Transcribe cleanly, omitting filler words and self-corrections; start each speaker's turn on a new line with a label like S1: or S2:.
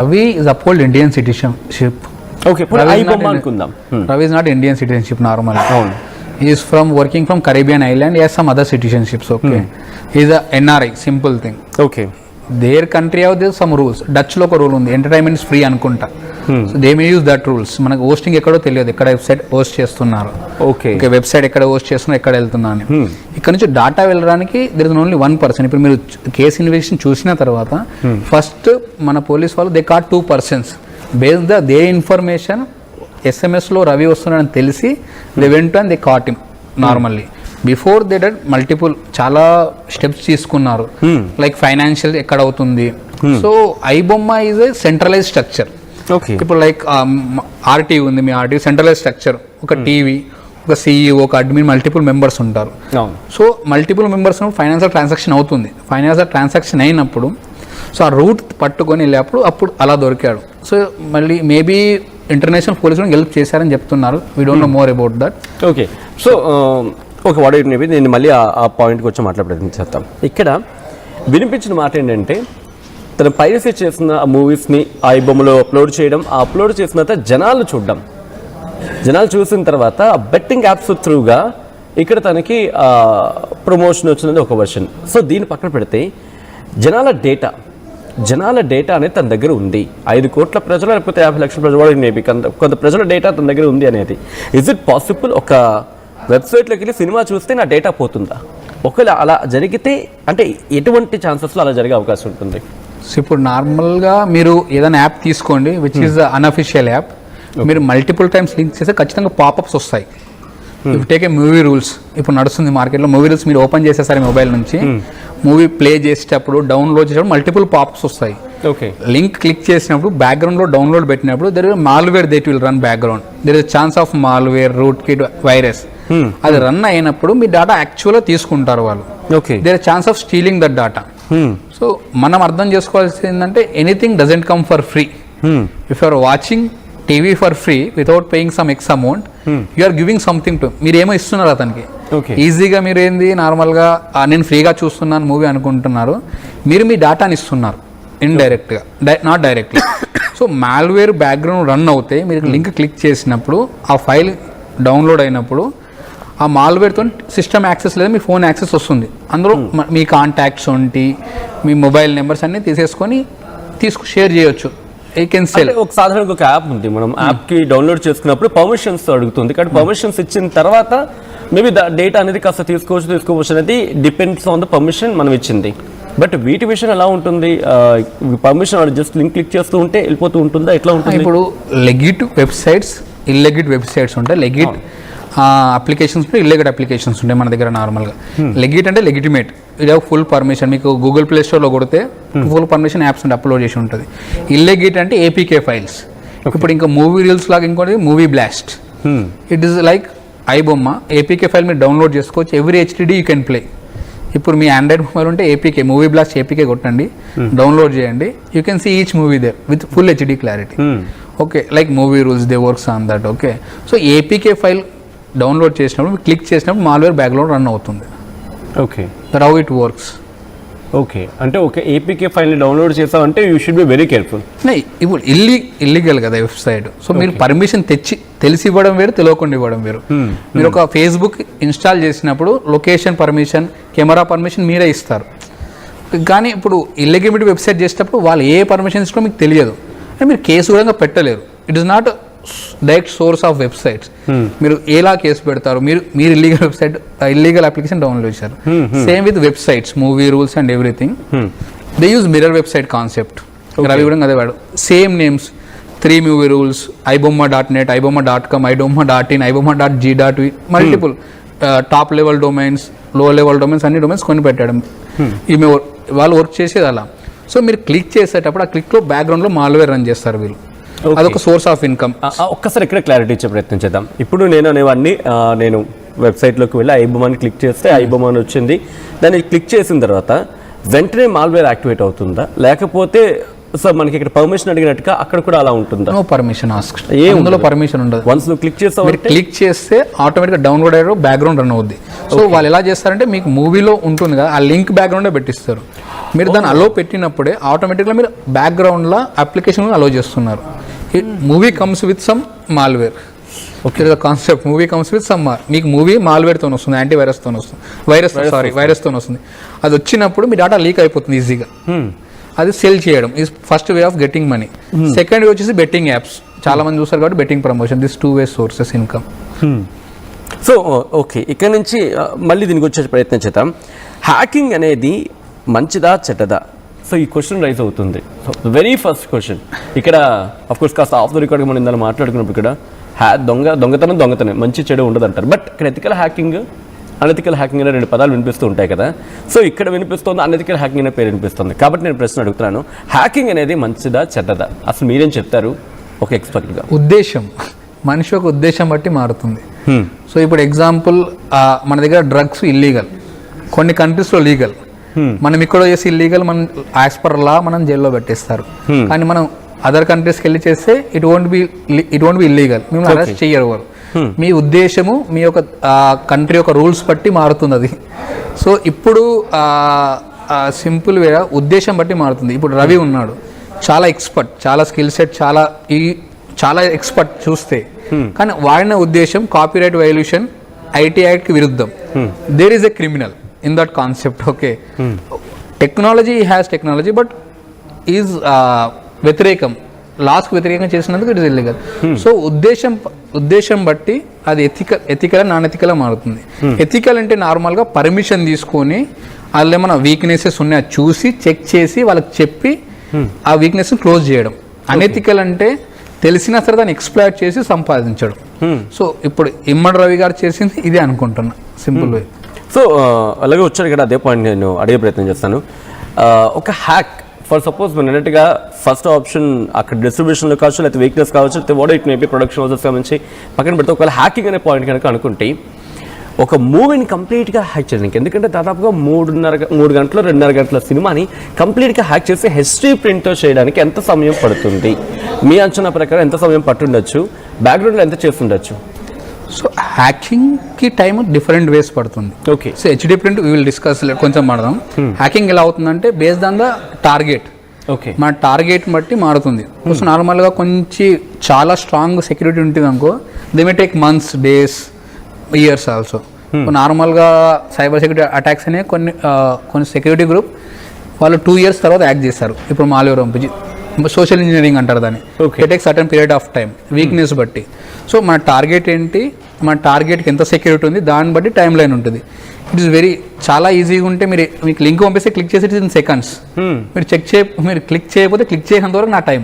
S1: Ravi is uphold Indian citizenship.
S2: Okay,
S1: Ravi is not Indian citizenship normally. He is working from Caribbean island. He has some other citizenships. Okay, he is a NRI. Simple thing.
S2: Okay.
S1: Their country have some rules. Dutch లో ఒక rule ఉంది, entertainment is free అనుకుంటా. So they may use that rules. మనకు hosting ఎక్కడో తెలియదు, ఎక్కడ website host చేస్తున్నారు, okay website ఎక్కడ హోస్ట్ చేస్తున్నారు, ఎక్కడ వెళ్తున్నా అని. ఇక్కడ నుంచి డాటా వెళ్ళడానికి దర్ ఇస్ ఓన్లీ 1 person. ఇప్పుడు మీరు కేసు ఇన్వెస్టిగేషన్ చూసిన తర్వాత ఫస్ట్ మన పోలీస్ వాళ్ళు they cot 2 persons based the they information. SMS లో రవి వస్తున్నాడని తెలిసి they went and they cot him normally. Before they did multiple చాలా స్టెప్స్ తీసుకున్నారు, లైక్ ఫైనాన్షియల్ ఎక్కడ అవుతుంది. So iBomma is a centralise structure. ఇప్పుడు లైక్ ఆర్టీ ఉంది, మీ ఆర్టీ సెంట్రలైజ్ స్ట్రక్చర్. ఒక టీవీ, ఒక CEO, ఒక అడ్మిన్, మల్టిపుల్ మెంబర్స్ ఉంటారు. So multiple members financial transaction అవుతుంది. ఫైనాన్షియల్ ట్రాన్సాక్షన్ అయినప్పుడు సో ఆ రూట్ పట్టుకొని వెళ్ళేప్పుడు అప్పుడు అలా దొరికాడు. సో మళ్ళీ మేబీ ఇంటర్నేషనల్ పోలీసులు హెల్ప్ చేశారని చెప్తున్నారు. We don't know more about that.
S2: Okay, so okay, what it may be. నేను మళ్ళీ ఆ పాయింట్కి వచ్చి ప్రయత్నించేస్తాం. ఇక్కడ వినిపించిన మాట ఏంటంటే, తను పైరసీ చేసిన ఆ మూవీస్ని ఆ బొమ్మలో అప్లోడ్ చేయడం, ఆ అప్లోడ్ చేసిన తర్వాత జనాలు చూడడం, జనాలు చూసిన తర్వాత బెట్టింగ్ యాప్స్ త్రూగా ఇక్కడ తనకి ప్రమోషన్ వచ్చినది ఒక వర్షన్. సో దీన్ని పక్కన పెడితే జనాల డేటా అనేది తన దగ్గర ఉంది. 5 కోట్ల ప్రజలు లేకపోతే 50 లక్షల ప్రజలు మేబీ కొంత ప్రజల డేటా తన దగ్గర ఉంది అనేది. Is it possible? ఒక వెబ్సైట్లోకి వెళ్ళి సినిమా చూస్తే నా డేటా పోతుందా? ఒకవేళ అలా జరిగితే అంటే ఎటువంటి ఛాన్సెస్లో అలా జరిగే అవకాశం ఉంటుంది?
S1: సో ఇప్పుడు నార్మల్గా మీరు ఏదైనా యాప్ తీసుకోండి విచ్ ఈస్ అన్అఫిషియల్ యాప్. మీరు మల్టిపుల్ టైమ్స్ లింక్ చేస్తే ఖచ్చితంగా పాపప్స్ వస్తాయి. ఇప్పుడు టేక్ ఏ మూవీ రూల్స్, ఇప్పుడు నడుస్తుంది మార్కెట్లో మూవీ రూల్స్. మీరు ఓపెన్ చేసేసారి మొబైల్ నుంచి, మూవీ ప్లే చేసేటప్పుడు డౌన్లోడ్ చేసేటప్పుడు మల్టిపుల్ పాపప్స్ వస్తాయి.
S2: ఓకే,
S1: లింక్ క్లిక్ చేసినప్పుడు బ్యాక్గ్రౌండ్లో డౌన్లోడ్ పెట్టినప్పుడు there is malware that will run background. There is chance of malware, rootkit, virus. అది రన్ అయినప్పుడు మీ డేటా యాక్చువల్గా తీసుకుంటారు వాళ్ళు.
S2: Okay,
S1: there is chance of stealing that data. So మనం అర్థం చేసుకోవాల్సింది ఏంటంటే anything doesn't come for free. If you are watching TV for free without paying some x amount, you are giving something to. మీరు ఏమో ఇస్తున్నారు అతనికి. ఈజీగా మీరు ఏంది నార్మల్గా నేను ఫ్రీగా చూస్తున్నాను మూవీ అనుకుంటున్నారు, మీరు మీ డేటాని ఇస్తున్నారు ఇండైరెక్ట్గా, not directly. So malware background run అవుతే మీరు లింక్ క్లిక్ చేసినప్పుడు ఆ ఫైల్ డౌన్లోడ్ అయినప్పుడు ఆ మాల్వేర్తో సిస్టమ్ యాక్సెస్ లేదా మీ ఫోన్ యాక్సెస్ వస్తుంది. అందులో మీ కాంటాక్ట్స్ ఉంటి, మీ మొబైల్ నెంబర్స్ అన్నీ తీసేసుకొని షేర్ చేయొచ్చు.
S2: ఒక సాధారణంగా ఒక యాప్ ఉంది, మనం యాప్కి డౌన్లోడ్ చేసుకున్నప్పుడు పర్మిషన్స్ అడుగుతుంది. కానీ పర్మిషన్స్ ఇచ్చిన తర్వాత మేబీ డేటా అనేది కాస్త తీసుకోవచ్చు అనేది డిపెండ్స్ ఆన్ ద పర్మిషన్ మనం ఇచ్చింది. బట్ వీటి విషయం ఎలా ఉంటుంది? పర్మిషన్ జస్ట్ లింక్ క్లిక్ చేస్తూ ఉంటే వెళ్ళిపోతూ ఉంటుందా, ఎట్లా ఉంటుంది?
S1: ఇప్పుడు లెగిట్ వెబ్సైట్స్, ఇల్లెగిట్ వెబ్సైట్స్ ఉంటాయి. లెగిట్ అప్లికేషన్స్, ఇల్లీగల్ అప్లికేషన్స్ ఉంటాయి మన దగ్గర నార్మల్గా. లెగిట్ అంటే లెగిటిమేట్, ఇది ఫుల్ పర్మిషన్. మీకు గూగుల్ ప్లే స్టోర్లో కొడితే ఫుల్ పర్మిషన్ యాప్స్ ఉంటే అప్లోడ్ చేసి ఉంటుంది. ఇల్లీగల్ అంటే APK ఫైల్స్. ఇప్పుడు ఇంకా మూవీ రీల్స్ లాగా ఇంకోటి movie blast. It is like iBomma APK file మీరు డౌన్లోడ్ చేసుకోవచ్చు. Every HDD you can play. ఇప్పుడు మీ ఆండ్రాయిడ్ మొబైల్ ఉంటే APK మూవీ బ్లాస్ట్ APK కొట్టండి, డౌన్లోడ్ చేయండి. You can see each movie there with full HD clarity. Okay, like movie rules they works on that. Okay, so APK file download చేసినప్పుడు click చేసినప్పుడు malware background run అవుతుంది.
S2: Okay,
S1: that how it works.
S2: Okay, అంటే okay APK ఫైల్ని download చేసామంటే you should be very careful.
S1: ఇప్పుడు illegal కదా website. So మీరు permission తెలిసి ఇవ్వడం వేరు, తెలియకుండా ఇవ్వడం వేరు. మీరు ఒక ఫేస్బుక్ ఇన్స్టాల్ చేసినప్పుడు లొకేషన్ పర్మిషన్, కెమెరా పర్మిషన్ మీరే ఇస్తారు. కానీ ఇప్పుడు ఇల్లీగల్ వెబ్సైట్ చేసేటప్పుడు వాళ్ళు ఏ పర్మిషన్ ఇస్తారో మీకు తెలియదు, అంటే మీరు కేసు కూడా పెట్టలేరు. It is not direct source of websites. మీరు ఎలా కేసు పెడతారు? మీరు illegal website, illegal application download చేశారు. Same with websites, movie rules and everything. They use mirror website concept. Ravi కూడా అదే వాడు. Same names, 3 movie rules, ibomma.net, ibomma.com, ibomma.in, ibomma.g.v, multiple top level domains, low level domains, అన్ని domains కొని పెట్టాడు. ఈమె వాళ్ళు work చేసేది అలా. సో మీరు క్లిక్ చేసేటప్పుడు ఆ క్లిక్లో బ్యాక్గ్రౌండ్లో మాల్వేర్ రన్ చేస్తారు వీళ్ళు. అదొక సోర్స్ ఆఫ్ ఇన్కమ్.
S2: ఒక్కసారి ఇక్కడ క్లారిటీ ఇచ్చే ప్రయత్నం చేద్దాం. ఇప్పుడు నేను వెబ్సైట్లోకి వెళ్ళి ఐబొమ్మాని క్లిక్ చేస్తే ఐబొమ్మ అని వచ్చింది. దాన్ని క్లిక్ చేసిన తర్వాత వెంటనే మాల్వేర్ యాక్టివేట్ అవుతుందా, లేకపోతే సో మనకి ఇక్కడ పర్మిషన్ అడిగినట్టుగా అక్కడ కూడా అలా ఉంటుందా?
S1: నో పర్మిషన్ ఆస్క్,
S2: ఏం
S1: అందులో పర్మిషన్ ఉండదు.
S2: వన్స్ నువ్వు క్లిక్ చేస్తావు,
S1: మీరు క్లిక్ చేస్తే ఆటోమేటిక్గా డౌన్లోడ్ అయ్యారు, బ్యాక్గ్రౌండ్ రన్ అవుద్ది. సో వాళ్ళు ఎలా చేస్తారంటే మీకు మూవీలో ఉంటుంది కదా, ఆ లింక్ బ్యాక్గ్రౌండే పెట్టిస్తారు. మీరు దాన్ని అలో పెట్టినప్పుడే ఆటోమేటిక్గా మీరు బ్యాక్గ్రౌండ్లో అప్లికేషన్ అలో చేస్తున్నారు. Movie comes with some malware. Okay, concept movie comes with some మీకు మూవీ మాల్వేర్తో వస్తుంది, యాంటీవైరస్తో వస్తుంది, వైరస్తో వస్తుంది. అది వచ్చినప్పుడు మీ డేటా లీక్ అయిపోతుంది ఈజీగా. అది సెల్ చేయడం is first way of getting money. Second way వచ్చేసి బెట్టింగ్ యాప్స్. చాలా మంది చూస్తారు కాబట్టి betting promotion, this 2 way sources income.
S2: So okay, ఇక్కడ నుంచి మళ్ళీ దీనికి వచ్చే ప్రయత్నం చేద్దాం. హ్యాకింగ్ అనేది మంచిదా చెడ్డదా? సో ఈ క్వశ్చన్ రైజ్ అవుతుంది. వెరీ ఫస్ట్ క్వశ్చన్ ఇక్కడ అఫ్కోర్స్ కాస్త ఆఫ్ ద రికార్డ్గా మనం ఇందాక మాట్లాడుకున్నప్పుడు ఇక్కడ దొంగతనం మంచి చెడు ఉండదు అంటారు. బట్ ఇక్కడ ఎథికల్ హ్యాకింగ్, అనెథికల్ హ్యాకింగ్ అనే 2 పదాలు వినిపిస్తూ ఉంటాయి కదా. సో ఇక్కడ వినిపిస్తుంది, అనెథికల్ హ్యాకింగ్ అనే పేరు వినిపిస్తుంది. కాబట్టి నేను ప్రశ్న అడుగుతున్నాను, హ్యాకింగ్ అనేది మంచిదా చెడ్డదా? అసలు మీరేం చెప్తారు ఒక ఎక్స్పర్ట్గా?
S1: ఉద్దేశం, మనిషి యొక్క ఉద్దేశం బట్టి మారుతుంది. సో ఇప్పుడు ఎగ్జాంపుల్, మన దగ్గర డ్రగ్స్ ఇల్లీగల్, కొన్ని కంట్రీస్లో లీగల్. మనం ఇక్కడ చేసి ఇల్లీగల్, మనం యాజ్ పర్ లా మనం జైల్లో పెట్టేస్తారు. కానీ మనం అదర్ కంట్రీస్కి వెళ్ళి చేస్తే ఇట్ వోంట్ బి ఇల్లీగల్, మిమ్మల్ని అరెస్ట్ చేయరు ఎవరు. మీ ఉద్దేశము మీ యొక్క కంట్రీ యొక్క రూల్స్ బట్టి మారుతుంది అది. సో ఇప్పుడు సింపుల్ వే ఉద్దేశం బట్టి మారుతుంది. ఇప్పుడు రవి ఉన్నాడు, చాలా ఎక్స్పర్ట్, చాలా స్కిల్ సెట్, చాలా ఎక్స్పర్ట్ చూస్తే, కానీ వాడిన ఉద్దేశం కాపీరైట్ వైల్యూషన్, ఐటీ యాక్ట్కి విరుద్ధం. There is a criminal in that concept. Okay, technology has technology but is వ్యతిరేకం, లాస్కి వ్యతిరేకంగా చేసినందుకు ఇట్ ఇస్ ఇల్లీగల్. సో ఉద్దేశం బట్టి అది ఎథికల్ నాన్ ఎథికల్ మారుతుంది. ఎథికల్ అంటే నార్మల్గా పర్మిషన్ తీసుకొని వాళ్ళు ఏమైనా వీక్నెసెస్ ఉన్నాయో చూసి చెక్ చేసి వాళ్ళకి చెప్పి ఆ వీక్నెస్ క్లోజ్ చేయడం. అనెథికల్ అంటే తెలిసినా సరే దాన్ని ఎక్స్ప్లాయిట్ చేసి సంపాదించడం. సో ఇప్పుడు ఇమ్మడి రవి గారు చేసింది ఇదే అనుకుంటున్నా, సింపుల్ వే.
S2: సో అలాగే వచ్చారు ఇక్కడ, అదే పాయింట్ నేను అడిగే ప్రయత్నం చేస్తాను. ఒక హ్యాక్ ఫర్ సపోజ్ మనం అన్నట్టుగా ఫస్ట్ ఆప్షన్ అక్కడ డిస్ట్రిబ్యూషన్లో కావచ్చు, లేకపోతే వీక్నెస్ కావచ్చు, లేకపోతే what it maybe production houses నుంచి పక్కన పెడితే ఒకవేళ హ్యాకింగ్ అనే పాయింట్ కనుక అనుకుంటే ఒక మూవీని కంప్లీట్గా హ్యాక్ చేయడానికి, ఎందుకంటే దాదాపుగా 3 గంటలు 2.5 గంటల సినిమాని కంప్లీట్గా హ్యాక్ చేసి హిస్టరీ ప్రింట్తో చేయడానికి ఎంత సమయం పడుతుంది? మీ అంచనా ప్రకారం ఎంత సమయం పట్టుండొచ్చు? బ్యాక్గ్రౌండ్లో ఎంత చేస్తుండొచ్చు?
S1: సో హ్యాకింగ్కి టైం డిఫరెంట్ వేస్ పడుతుంది.
S2: Okay,
S1: so HD print we will discuss కొంచెం మాడదాం. హ్యాకింగ్ ఎలా అవుతుందంటే based on the target.
S2: Okay, మన
S1: టార్గెట్ బట్టి మారుతుంది. సో నార్మల్గా కొంచెం చాలా స్ట్రాంగ్ సెక్యూరిటీ ఉంటుంది అనుకో, they may take months, days, years also. నార్మల్గా సైబర్ సెక్యూరిటీ అటాక్స్ అనే కొన్ని సెక్యూరిటీ గ్రూప్ వాళ్ళు 2 years తర్వాత యాక్ట్ చేస్తారు. ఇప్పుడు మాల్వేర్ పంపించి సోషల్ ఇంజనీరింగ్ అంటారు దాన్ని. It take certain period of time, weakness బట్టి. సో మన టార్గెట్ ఏంటి, మన టార్గెట్కి ఎంత సెక్యూరిటీ ఉంది దాన్ని బట్టి టైం లైన్ ఉంటుంది. ఇట్ ఈస్ చాలా ఈజీగా ఉంటే మీకు లింక్ పంపిస్తే క్లిక్ చేసి ఇట్ ఇన్ సెకండ్స్. మీరు క్లిక్ చేయకపోతే క్లిక్ చేసినంత వరకు నా టైం.